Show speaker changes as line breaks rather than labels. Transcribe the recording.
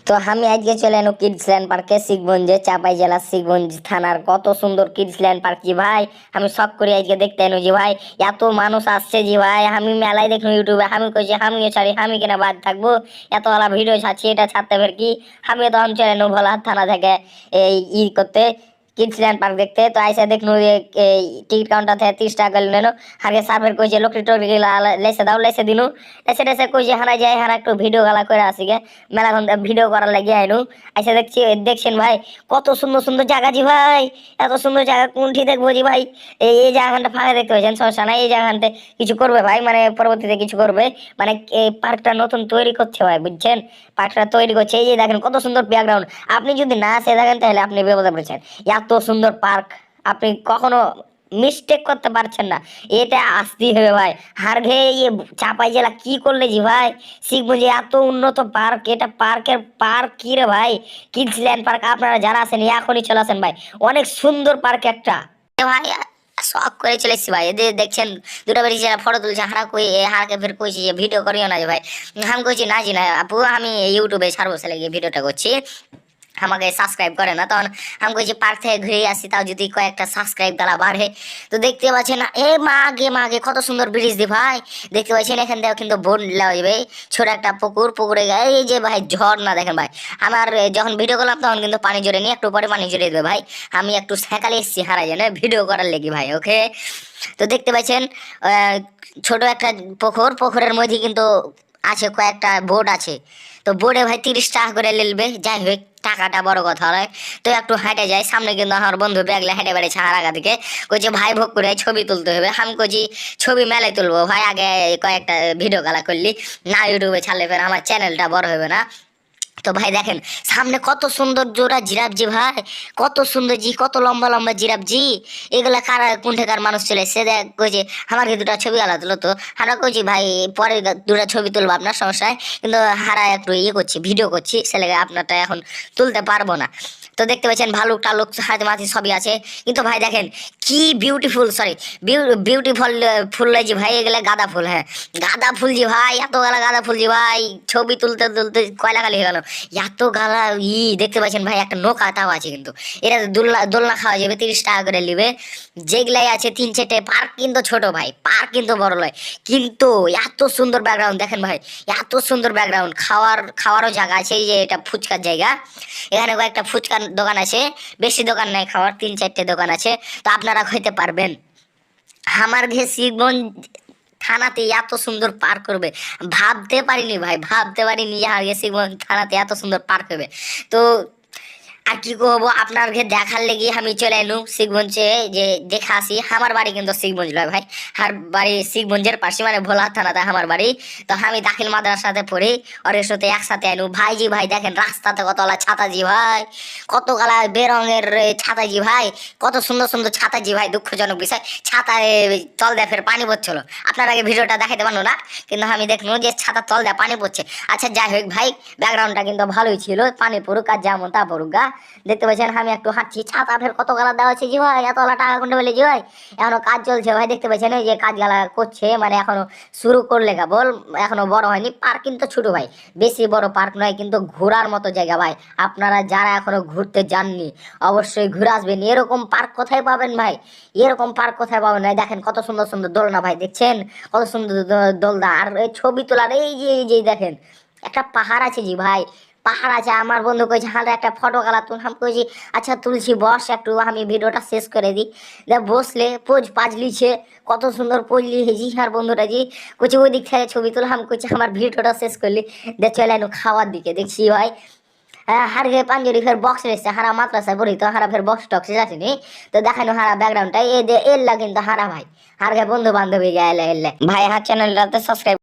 তো আমি আজকে চলে এলো কিডসল্যান্ড পার্কে শিখগঞ্জে চাপাই জেলার শিখগঞ্জ থানার কত সুন্দর কিডসল্যান্ড পার্ক জি ভাই। আমি শখ করি আজকে দেখতে এনো জি ভাই, এত মানুষ আসছে জি ভাই। আমি মেলায় দেখুন ইউটিউবে, আমি কইছি আমিও ছাড়ি, আমি কিনা বাদ থাকবো, এতগুলা ভিডিও ছাড়ছি, এটা ছাড়তে ফের কি। আমি তখন চলে এনো ভোলা থানা থেকে এই করতে কিডসল্যান্ড পার্ক দেখতে। তো আইসা দেখনু এই টিকিট কাউন্টার থেকে 30 টাকা করে নেনো। হারকে সার্ভের কইছে লোকটি টোকরি লেসে দাও, লেসে দিনু। লেসে টেসে কইছে হারা যায়, হারা একটু ভিডিও গালা করে আসি গে, মেলা ঘন্টা ভিডিও করার লাগে আইনু। আইসা দেখছেন ভাই কত সুন্দর সুন্দর জায়গা জি ভাই। এত সুন্দর জায়গা কোনটি দেখবো জি ভাই। এই জায়গাটা ফাঁকা দেখতে পাচ্ছেন, সমস্যা নাই। এই জায়গাতে কিছু করবে ভাই, মানে পরবর্তীতে কিছু করবে, মানে এই পার্কটা নতুন তৈরি করছে ভাই, বুঝছেন। পার্কটা তৈরি করছে, এই যে দেখেন কত সুন্দর ব্যাকগ্রাউন্ড। আপনি যদি না আসে দেখেন তাহলে আপনি বিপদে পড়েছেন। এত সুন্দর পার্ক আপনি কখনো মিস্টেক করতে পারছেন না, এটা আসতেই হবে ভাই। হার ঘেয়ে চাপাই জেলা কি করলে জি ভাই। শিখবো যে এত উন্নত পার্ক, এটা পার্কের পার্ক কি রে ভাই। কিডসল্যান্ড পার্ক আপনারা যারা আছেন এখনই চলে আসেন ভাই, অনেক সুন্দর পার্ক একটা ভাই। শখ করে চলে এসছি ভাই, এদের দেখছেন দুটা বেরিয়ে যারা ফটো তুলছে, হারা কই হারাকে ফের কইছি যে ভিডিও করিও না যে ভাই। আমি কইছি না জি না আপু, আমি ইউটিউবে ছাড়বো, ছেলে গিয়ে ভিডিওটা করছি, আমাকে সাবস্ক্রাইব করে না। তখন আমি কইছি পার্ক থেকে ঘুরে আসি, তাও যদি কয়েকটা সাবস্ক্রাইব গালা বাড়ে। তো দেখতে পাচ্ছেন এ মাগে কত সুন্দর ব্রিজ দি ভাই। দেখতে পাচ্ছেন এখান থেকে কিন্তু বোট লাগবে, ছোট একটা পুকুর, পুকুরে গায়ে এই যে ভাই ঝর্ণা দেখেন ভাই। আমার যখন ভিডিও করলাম তখন কিন্তু পানি জড়ে নি, একটু পরে পানি জড়িয়ে দেবে ভাই। আমি একটু সেকালে এসেছি হারা জানে ভিডিও করার লেগে ভাই, ওকে। তো দেখতে পাচ্ছেন ছোট একটা পুকুর, পুকুরের মধ্যে কিন্তু আছে কয়েকটা বোট আছে। তো বোর্ডে ভাই 30 টাকা করে নেবে, যাই হোক টাকাটা বড় কথা নয়। তো একটু হেঁটে যাই, সামনে কিন্তু আমার বন্ধু ব্যাগলে হেঁটে বেড়েছে হার আগা থেকে, কইছে ভাই ভোগ করে ছবি তুলতে হবে। আমি কইছি ছবি মেলায় তুলবো ভাই, আগে কয়েকটা ভিডিও গালা করলি না, ইউটিউবে ছাড়লে ফের আমার চ্যানেলটা বড় হবে না। তো ভাই দেখেন সামনে কত সুন্দর জোড়া জিরাফ জি ভাই, কত সুন্দর জি, কত লম্বা লম্বা জিরাফ জি। এগুলা কারা কোন ঠেকার মানুষ চলে এসছে, দেখ কইছে আমাকে দুটা ছবি আলা তুলো। তো আমরা কইছি ভাই পরে দুটা ছবি তুলবো আপনার সমস্যায়, কিন্তু হারা একটু ইয়ে করছি, ভিডিও করছি, ছেলেকে আপনারটা এখন তুলতে পারবো না। তো দেখতে পাচ্ছেন ভালুক টালুক হাত মাথি সবই আছে, কিন্তু ভাই দেখেন কি বিউটিফুল, সরি বিউটিফুল ফুল জি ভাই, এগুলা গাঁদা ফুল। হ্যাঁ গাঁদা ফুল জি ভাই, এত গালা গাঁদা ফুল জি ভাই, ছবি তুলতে তুলতে কয়লা গালি হয়ে গেল। এত গালা দেখতে পাচ্ছেন ভাই, একটা নৌকা তাও আছে কিন্তু, এটা দোলনা দোলনা খাওয়া যাবে, 30 টাকা করে নিবে। যেগুলাই আছে 3-4টে পার্ক কিন্তু ছোট ভাই, পার্ক কিন্তু বড় নয়, কিন্তু এত সুন্দর ব্যাকগ্রাউন্ড দেখেন ভাই, এত সুন্দর ব্যাকগ্রাউন্ড। খাওয়ারও জায়গা আছে, এই যে এটা ফুচকার জায়গা, এখানে কয়েকটা ফুচকার দোকান আছে, বেশি দোকান নাই, খাওয়ার 3-4টে দোকান আছে, তো আপনারা খেতে পারবেন। আমার ঘে শিবগঞ্জ থানাতে এত সুন্দর পার্ক করবে ভাবতে পারিনি ভাই, ভাবতে পারিনি আর শিবগঞ্জ থানাতে এত সুন্দর পার্ক হবে। তো আর কি করবো, আপনাকে দেখার লেগে আমি চলে এলুম শিখগঞ্জে, যে দেখে আসি। আমার বাড়ি কিন্তু শিখগঞ্জ লয় ভাই, আর বাড়ি শিখগঞ্জের পাশে, মানে ভোলা থানাতে আমার বাড়ি। তো আমি দাখিল মাদ্রাসাতে পড়ি, ওর সাথে একসাথে আনু ভাইজি। ভাই দেখেন রাস্তাতে কতলা ছাতাজি ভাই, কত গালা বেরঙের ছাতাজি ভাই, কত সুন্দর সুন্দর ছাতাজি ভাই। দুঃখজনক বিষয় ছাতায় তল দেয় ফের পানি পড়ছিল, আপনার আগে ভিডিওটা দেখাতে পারলো না, কিন্তু আমি দেখলো যে ছাতা তল দেয় পানি পড়ছে। আচ্ছা যাই হোক ভাই, ব্যাকগ্রাউন্ডটা কিন্তু ভালোই ছিল, পানি পড়ুক আর যেমন তা পড়ুক গা। দেখতে পাচ্ছেন আমি একটু হাঁটছি, ছাতা ফের কত গালা দেওয়া আছে জি ভাই, এতলা টাকা কোনটা বলে জি ভাই। এখনো কাজ চলছে ভাই, দেখতে পাচ্ছেন এই যে কাজ গালা করছে, মানে এখনো শুরু করলে গা বল, এখনো বড় হয়নি। পার্ক কিন্তু ছোট ভাই, বেশি বড় পার্ক নয়, কিন্তু ঘোরার মতো জায়গা ভাই। আপনারা যারা এখনো ঘুরতে যাননি অবশ্যই ঘুরে আসবেন। এরকম পার্ক কোথায় পাবেন ভাই, এরকম পার্ক কোথায় পাবেন ভাই। দেখেন কত সুন্দর সুন্দর দোলনা ভাই, দেখছেন কত সুন্দর দোলনা। আর এই ছবি তোলার এই যে দেখেন একটা পাহাড় আছে জি ভাই, পাহাড় আছে। আমার বন্ধু কইছে হালে একটা ফটো গালা তুল, আমি কইছি আচ্ছা তুলছি, বস একটু আমি ভিডিওটা শেষ করে দিই। দেখ বসলে পোজ পাজ লিছে, কত সুন্দর পোজ লিয়েছি। আর বন্ধুটা জি কইছে ওই দিক থেকে ছবি তুল, আমি কইছি আমার ভিডিওটা শেষ করলি, দেখ চলে এনো খাওয়ার দিকে। দেখছি ভাই হ্যাঁ হার গে পাঞ্জরি ফের বক্স রেখেছে, হারা মাদ্রাসায় পড়ি তো, হারা ফের বক্স টক্সে যাচ্ছিনি। তো দেখানো হারা ব্যাকগ্রাউন্ডটা এ দে এল্লা কিন্তু হারা ভাই, হার গে বন্ধু বান্ধবী গেলে এলে ভাই। হার চ্যানেলটাতে সাবস্ক্রাইব